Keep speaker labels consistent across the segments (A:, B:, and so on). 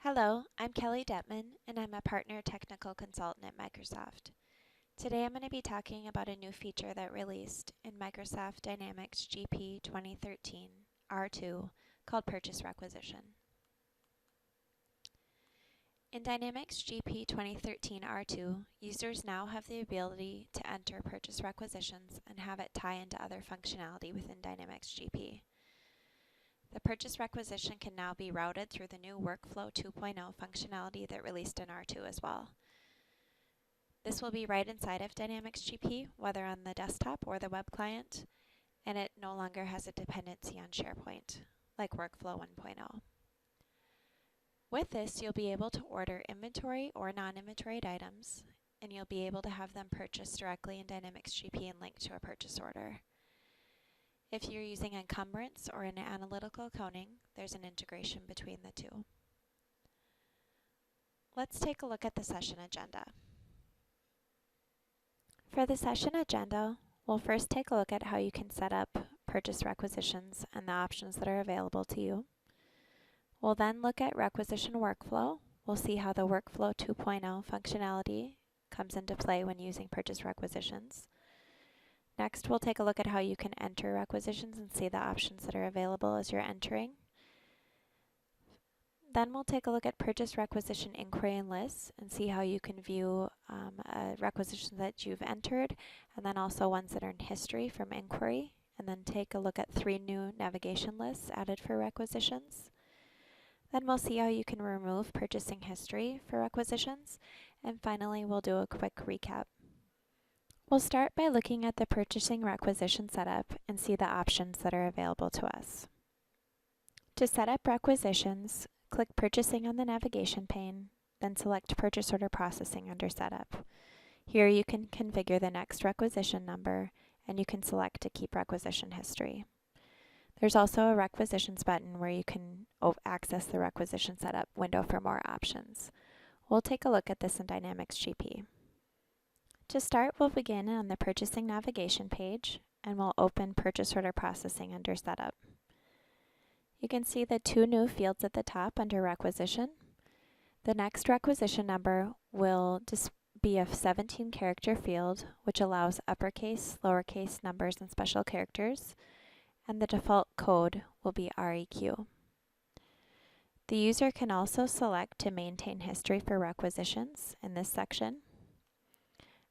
A: Hello, I'm Kelly Detman, and I'm a partner technical consultant at Microsoft. Today I'm going to be talking about a new feature that released in Microsoft Dynamics GP 2013 R2 called Purchase Requisition. In Dynamics GP 2013 R2, users now have the ability to enter purchase requisitions and have it tie into other functionality within Dynamics GP. The purchase requisition can now be routed through the new Workflow 2.0 functionality that released in R2 as well. This will be right inside of Dynamics GP, whether on the desktop or the web client, and it no longer has a dependency on SharePoint, like Workflow 1.0. With this, you'll be able to order inventory or non-inventoried items, and you'll be able to have them purchased directly in Dynamics GP and linked to a purchase order. If you're using encumbrance or an analytical accounting, there's an integration between the two. Let's take a look at the session agenda. For the session agenda, we'll first take a look at how you can set up purchase requisitions and the options that are available to you. We'll then look at requisition workflow. We'll see how the Workflow 2.0 functionality comes into play when using purchase requisitions. Next, we'll take a look at how you can enter requisitions and see the options that are available as you're entering. Then we'll take a look at purchase requisition inquiry and lists and see how you can view requisitions that you've entered, and then also ones that are in history from inquiry, and then take a look at 3 new navigation lists added for requisitions. Then we'll see how you can remove purchasing history for requisitions, and finally we'll do a quick recap. We'll start by looking at the purchasing requisition setup and see the options that are available to us. To set up requisitions, click Purchasing on the navigation pane, then select Purchase Order Processing under Setup. Here you can configure the next requisition number, and you can select to keep requisition history. There's also a Requisitions button where you can access the requisition setup window for more options. We'll take a look at this in Dynamics GP. To start, we'll begin on the Purchasing navigation page, and we'll open Purchase Order Processing under Setup. You can see the 2 new fields at the top under Requisition. The next requisition number will be a 17-character field, which allows uppercase, lowercase numbers, and special characters, and the default code will be REQ. The user can also select to maintain history for requisitions in this section.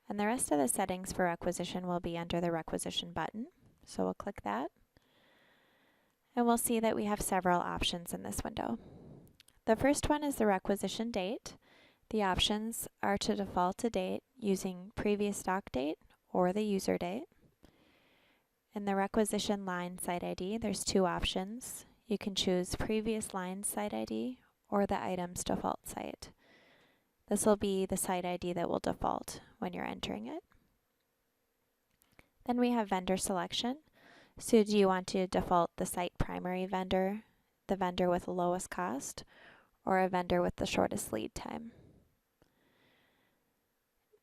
A: And the rest of the settings for requisition will be under the Requisition button. So we'll click that. And we'll see that we have several options in this window. The first one is the requisition date. The options are to default to date using previous stock date or the user date. In the requisition line site ID, there's 2 options. You can choose previous line site ID or the item's default site. This will be the site ID that will default when you're entering it. Then we have vendor selection. So do you want to default the site primary vendor, the vendor with the lowest cost, or a vendor with the shortest lead time?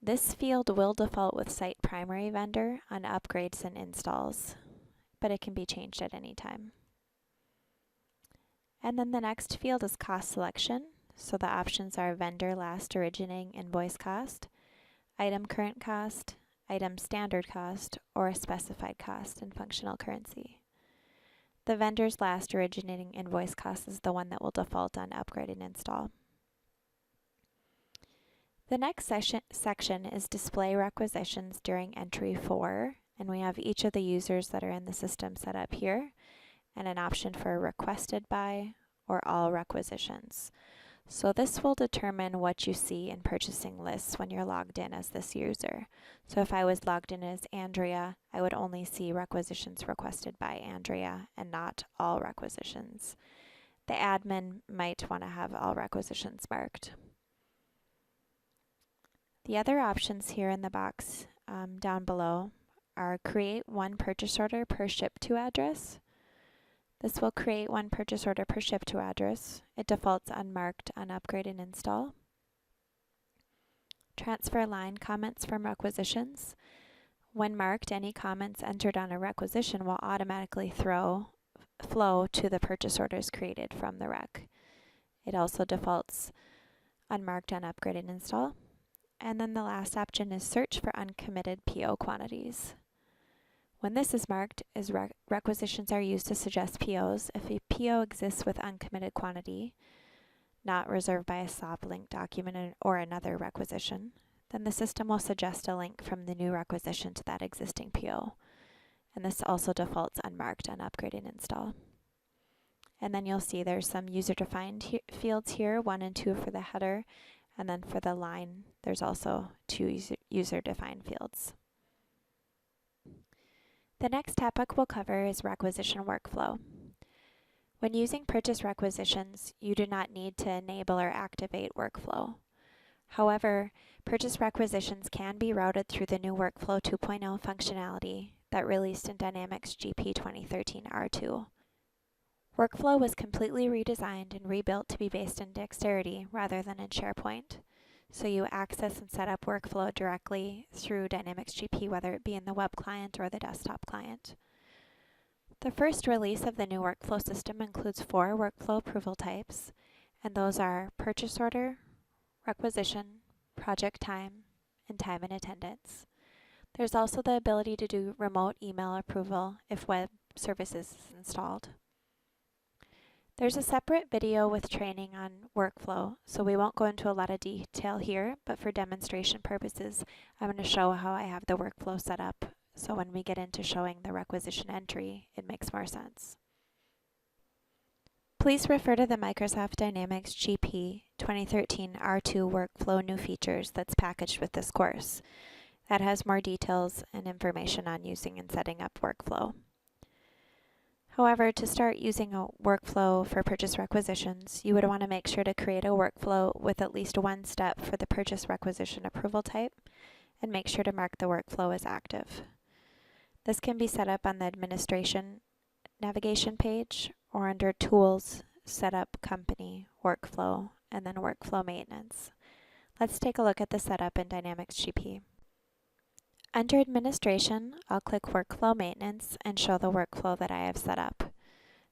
A: This field will default with site primary vendor on upgrades and installs, but it can be changed at any time. And then the next field is cost selection. So the options are vendor last originating invoice cost, item current cost, item standard cost, or a specified cost in functional currency. The vendor's last originating invoice cost is the one that will default on upgrade and install. The next section is display requisitions during entry 4, and we have each of the users that are in the system set up here, and an option for requested by or all requisitions. So this will determine what you see in purchasing lists when you're logged in as this user. So if I was logged in as Andrea, I would only see requisitions requested by Andrea and not all requisitions. The admin might want to have all requisitions marked. The other options here in the box down below are create 1 purchase order per ship to address. This will create 1 purchase order per ship to address. It defaults unmarked on upgrade and install. Transfer line comments from requisitions. When marked, any comments entered on a requisition will automatically flow to the purchase orders created from the rec. It also defaults unmarked, unupgraded install. And then the last option is search for uncommitted PO quantities. When this is marked, as requisitions are used to suggest POs, if a PO exists with uncommitted quantity, not reserved by a SOP link document or another requisition, then the system will suggest a link from the new requisition to that existing PO. And this also defaults unmarked, unupgraded install. And then you'll see there's some user-defined fields here, 1 and 2 for the header, and then for the line, there's also 2 user-defined fields. The next topic we'll cover is requisition workflow. When using purchase requisitions, you do not need to enable or activate workflow. However, purchase requisitions can be routed through the new Workflow 2.0 functionality that released in Dynamics GP 2013 R2. Workflow was completely redesigned and rebuilt to be based in Dexterity rather than in SharePoint. So you access and set up workflow directly through Dynamics GP, whether it be in the web client or the desktop client. The first release of the new workflow system includes 4 workflow approval types, and those are purchase order, requisition, project time, and time and attendance. There's also the ability to do remote email approval if web services is installed. There's a separate video with training on workflow, so we won't go into a lot of detail here, but for demonstration purposes, I'm going to show how I have the workflow set up, so when we get into showing the requisition entry, it makes more sense. Please refer to the Microsoft Dynamics GP 2013 R2 Workflow New Features that's packaged with this course. That has more details and information on using and setting up workflow. However, to start using a workflow for purchase requisitions, you would want to make sure to create a workflow with at least one step for the purchase requisition approval type, and make sure to mark the workflow as active. This can be set up on the Administration navigation page or under Tools, Setup, Company, Workflow, and then Workflow Maintenance. Let's take a look at the setup in Dynamics GP. Under Administration, I'll click Workflow Maintenance and show the workflow that I have set up.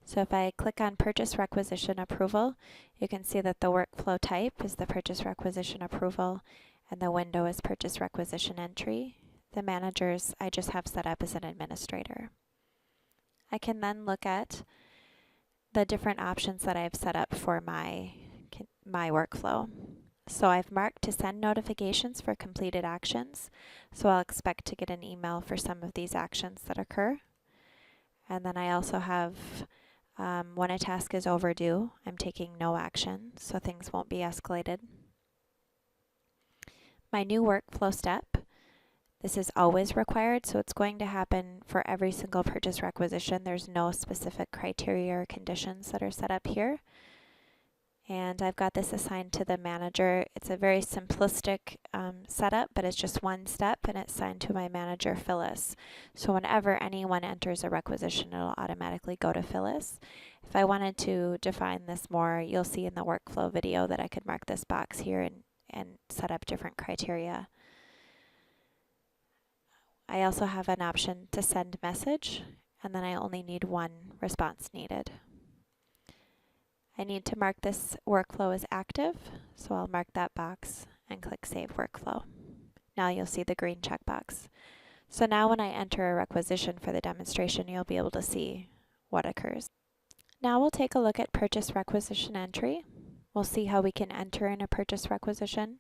A: So if I click on Purchase Requisition Approval, you can see that the workflow type is the Purchase Requisition Approval and the window is Purchase Requisition Entry. The managers I just have set up as an administrator. I can then look at the different options that I've set up for my workflow. So I've marked to send notifications for completed actions. So I'll expect to get an email for some of these actions that occur. And then I also have when a task is overdue, I'm taking no action, so things won't be escalated. My new workflow step, this is always required, so it's going to happen for every single purchase requisition. There's no specific criteria or conditions that are set up here. And I've got this assigned to the manager. It's a very simplistic setup, but it's just one step, and it's assigned to my manager, Phyllis. So whenever anyone enters a requisition, it'll automatically go to Phyllis. If I wanted to define this more, you'll see in the workflow video that I could mark this box here and set up different criteria. I also have an option to send message, and then I only need one response needed. I need to mark this workflow as active, so I'll mark that box and click Save Workflow. Now you'll see the green checkbox. So now when I enter a requisition for the demonstration, you'll be able to see what occurs. Now we'll take a look at Purchase Requisition Entry. We'll see how we can enter in a purchase requisition.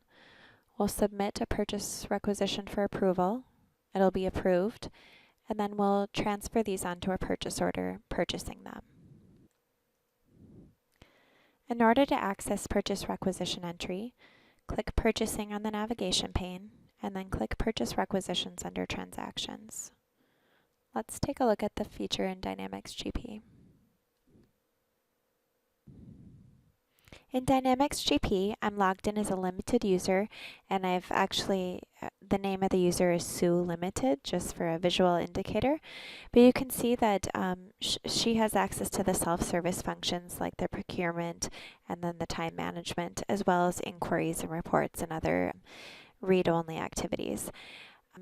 A: We'll submit a purchase requisition for approval. It'll be approved, and then we'll transfer these onto a purchase order, purchasing them. In order to access Purchase Requisition Entry, click Purchasing on the navigation pane, and then click Purchase Requisitions under Transactions. Let's take a look at the feature in Dynamics GP. In Dynamics GP, I'm logged in as a limited user, and I've actually, the name of the user is Sue Limited, just for a visual indicator. But you can see that she has access to the self-service functions like the procurement and then the time management, as well as inquiries and reports and other read-only activities.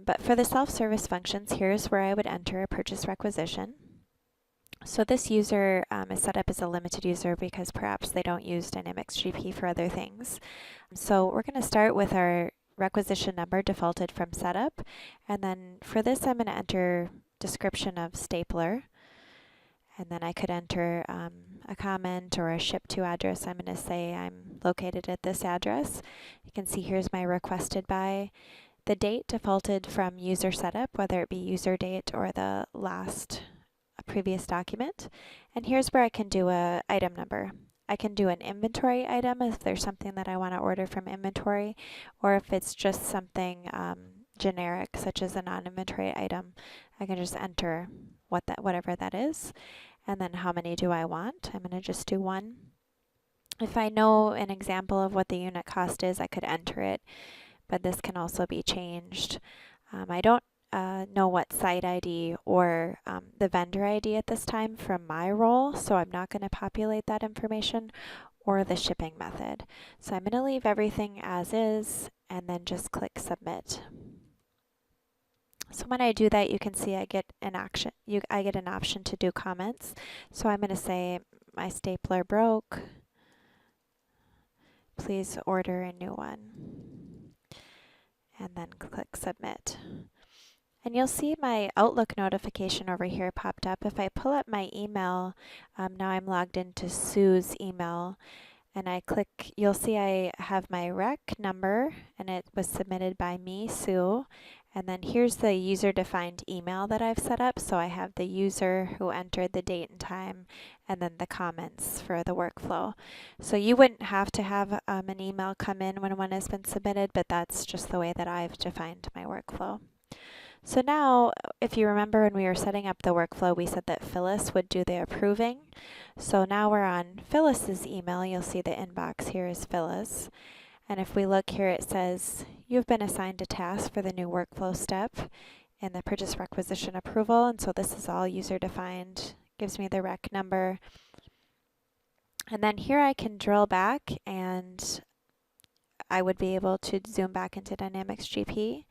A: But for the self-service functions, here's where I would enter a purchase requisition. So this user is set up as a limited user because perhaps they don't use Dynamics GP for other things. So we're going to start with our requisition number defaulted from setup, and then for this I'm going to enter description of stapler, and then I could enter a comment or a ship to address. I'm going to say I'm located at this address. You can see here's my requested by. The date defaulted from user setup, whether it be user date or the last previous document. And here's where I can do a item number. I can do an inventory item if there's something that I want to order from inventory, or if it's just something generic, such as a non-inventory item, I can just enter whatever that is. And then how many do I want? I'm going to just do one. If I know an example of what the unit cost is, I could enter it, but this can also be changed. I don't know what site ID or the vendor ID at this time from my role, so I'm not going to populate that information, or the shipping method. So I'm going to leave everything as is and then just click submit. So when I do that, you can see I get an action. I get an option to do comments. So I'm going to say my stapler broke. Please order a new one. And then click submit. And you'll see my Outlook notification over here popped up. If I pull up my email, now I'm logged into Sue's email, and I click, you'll see I have my rec number, and it was submitted by me, Sue. And then here's the user-defined email that I've set up. So I have the user who entered the date and time, and then the comments for the workflow. So you wouldn't have to have an email come in when one has been submitted, but that's just the way that I've defined my workflow. So now, if you remember when we were setting up the workflow, we said that Phyllis would do the approving. So now we're on Phyllis's email. You'll see the inbox here is Phyllis. And if we look here, it says, you've been assigned a task for the new workflow step in the purchase requisition approval. And so this is all user defined, gives me the rec number. And then here I can drill back, and I would be able to zoom back into Dynamics GP.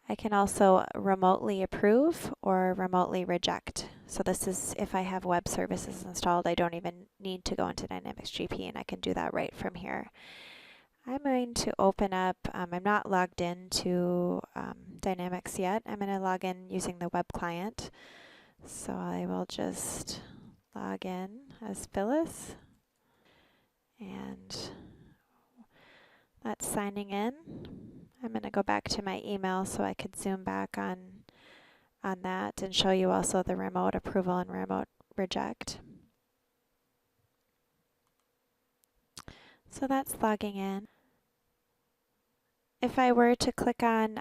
A: I can also remotely approve or remotely reject. So this is if I have web services installed, I don't even need to go into Dynamics GP, and I can do that right from here. I'm going to open up, I'm not logged into Dynamics yet. I'm going to log in using the web client. So I will just log in as Phyllis, and that's signing in. I'm going to go back to my email so I could zoom back on that and show you also the remote approval and remote reject. So that's logging in. If I were to click on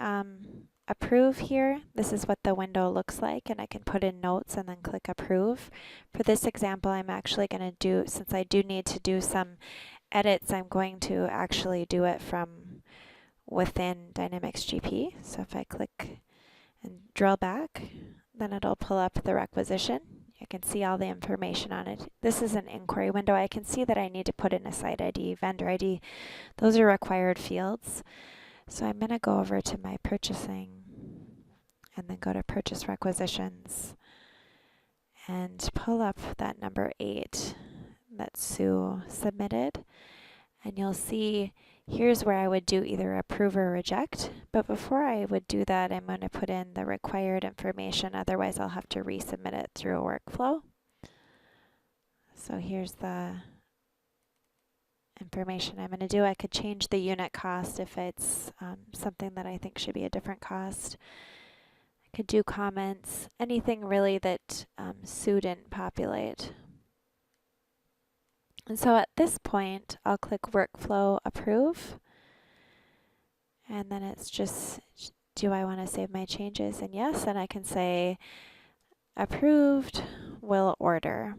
A: approve here, this is what the window looks like, and I can put in notes and then click approve. For this example, I'm actually going to do, since I do need to do some edits, I'm going to actually do it from within Dynamics GP. So if I click and drill back, then it'll pull up the requisition. I can see all the information on it. This is an inquiry window. I can see that I need to put in a site ID, vendor ID. Those are required fields. So I'm going to go over to my purchasing and then go to purchase requisitions and pull up that number 8 that Sue submitted. And you'll see here's where I would do either approve or reject. But before I would do that, I'm going to put in the required information. Otherwise, I'll have to resubmit it through a workflow. So here's the information I'm going to do. I could change the unit cost if it's something that I think should be a different cost. I could do comments, anything really that Sue didn't populate. And so at this point, I'll click Workflow Approve. And then it's just, do I want to save my changes? And yes, and I can say Approved, will order.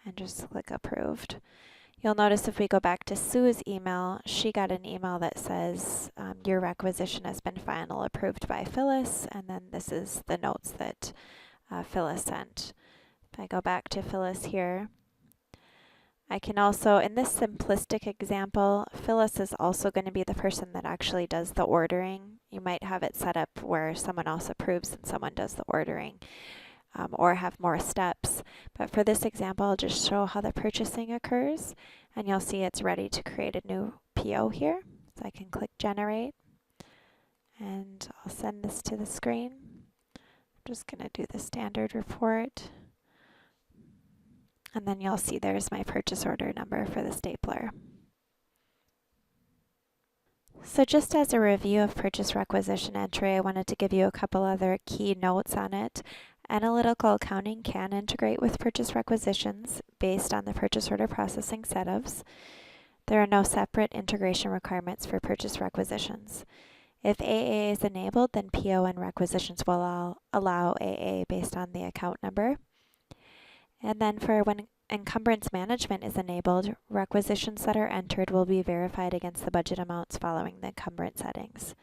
A: And just click Approved. You'll notice if we go back to Sue's email, she got an email that says, your requisition has been final approved by Phyllis. And then this is the notes that Phyllis sent. If I go back to Phyllis here, I can also, in this simplistic example, Phyllis is also going to be the person that actually does the ordering. You might have it set up where someone else approves and someone does the ordering. or have more steps. But for this example, I'll just show how the purchasing occurs, and you'll see it's ready to create a new PO here. So I can click Generate, and I'll send this to the screen. I'm just going to do the standard report. And then you'll see there's my purchase order number for the stapler. So just as a review of purchase requisition entry, I wanted to give you a couple other key notes on it. Analytical accounting can integrate with purchase requisitions based on the purchase order processing setups. There are no separate integration requirements for purchase requisitions. If AA is enabled, then PO and requisitions will allow AA based on the account number. And then for when encumbrance management is enabled, requisitions that are entered will be verified against the budget amounts following the encumbrance settings.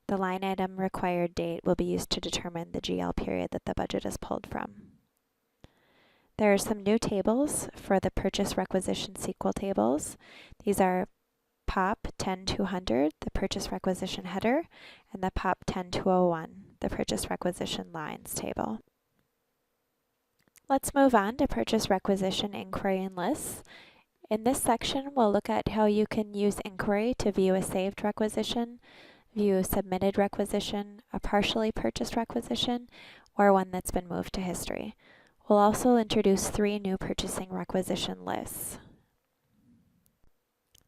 A: The line item required date will be used to determine the GL period that the budget is pulled from. There are some new tables for the purchase requisition SQL tables. These are POP 10200, the purchase requisition header, and the POP 10201, the purchase requisition lines table. Let's move on to purchase requisition inquiry and lists. In this section, we'll look at how you can use inquiry to view a saved requisition, view a submitted requisition, a partially purchased requisition, or one that's been moved to history. We'll also introduce 3 new purchasing requisition lists.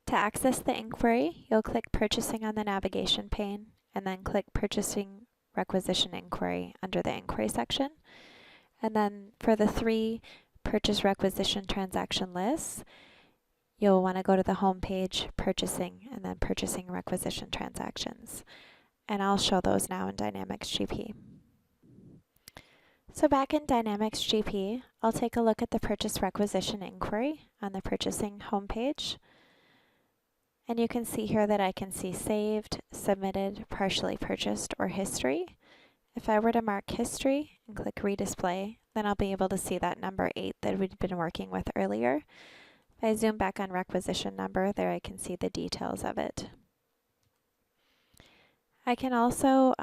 A: To access the inquiry, you'll click Purchasing on the navigation pane, and then click Purchasing Requisition Inquiry under the Inquiry section. And then for the 3 purchase requisition transaction lists, you'll want to go to the home page, Purchasing, and then Purchasing Requisition Transactions. And I'll show those now in Dynamics GP. So back in Dynamics GP, I'll take a look at the purchase requisition inquiry on the Purchasing homepage. And you can see here that I can see saved, submitted, partially purchased, or history. If I were to mark history and click redisplay, then I'll be able to see that number 8 that we'd been working with earlier. If I zoom back on requisition number, there I can see the details of it. I can also,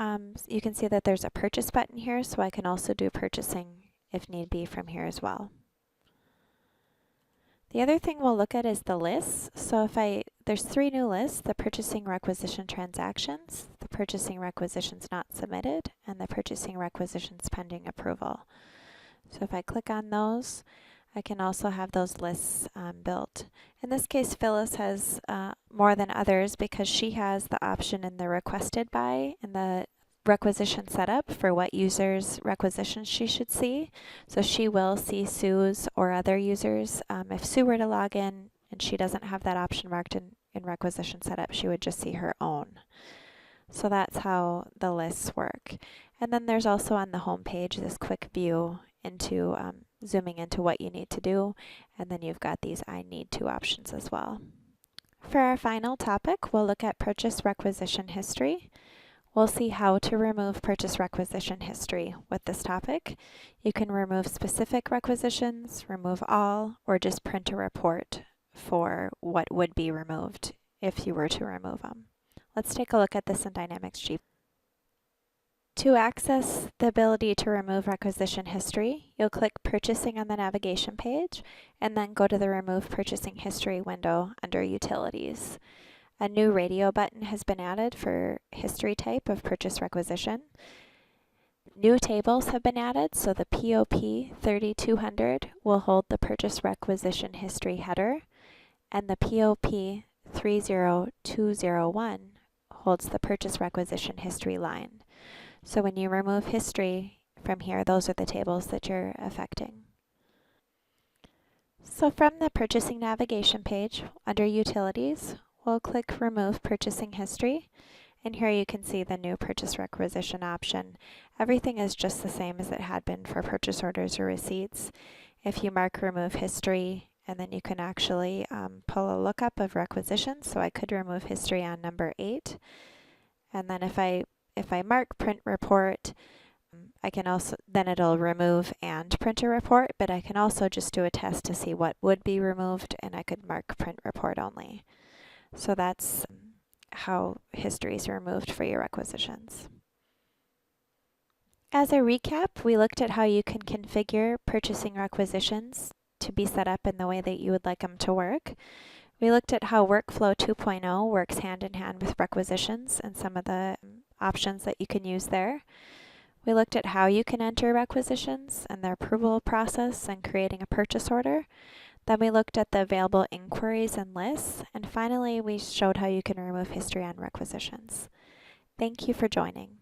A: you can see that there's a purchase button here, so I can also do purchasing if need be from here as well. The other thing we'll look at is the lists. So there's 3 new lists: the purchasing requisition transactions, the purchasing requisitions not submitted, and the purchasing requisitions pending approval. So if I click on those, I can also have those lists built. In this case, Phyllis has more than others because she has the option in the requested by in the requisition setup for what users' requisitions she should see. So she will see Sue's or other users. If Sue were to log in and she doesn't have that option marked in requisition setup, she would just see her own. So that's how the lists work. And then there's also on the home page this quick view into zooming into what you need to do, and then you've got these I need to options as well. For our final topic, we'll look at purchase requisition history. We'll see how to remove purchase requisition history with this topic. You can remove specific requisitions, remove all, or just print a report for what would be removed if you were to remove them. Let's take a look at this in Dynamics GP. To access the ability to remove requisition history, you'll click Purchasing on the navigation page, and then go to the Remove Purchasing History window under Utilities. A new radio button has been added for history type of purchase requisition. New tables have been added, so the POP 3200 will hold the purchase requisition history header, and the POP 30201 holds the purchase requisition history line. So when you remove history from here, those are the tables that you're affecting. So from the purchasing navigation page, under Utilities, we'll click Remove Purchasing History, and here you can see the new purchase requisition option. Everything is just the same as it had been for purchase orders or receipts. If you mark Remove History, and then you can actually pull a lookup of requisitions. So I could remove history on number 8, and then if I mark Print Report, I can also, then it'll remove and print a report, but I can also just do a test to see what would be removed, and I could mark Print Report only. So that's how history is removed for your requisitions. As a recap, we looked at how you can configure purchasing requisitions to be set up in the way that you would like them to work. We looked at how Workflow 2.0 works hand in hand with requisitions and some of the options that you can use there. We looked at how you can enter requisitions and their approval process and creating a purchase order. Then we looked at the available inquiries and lists. And finally, we showed how you can remove history on requisitions. Thank you for joining.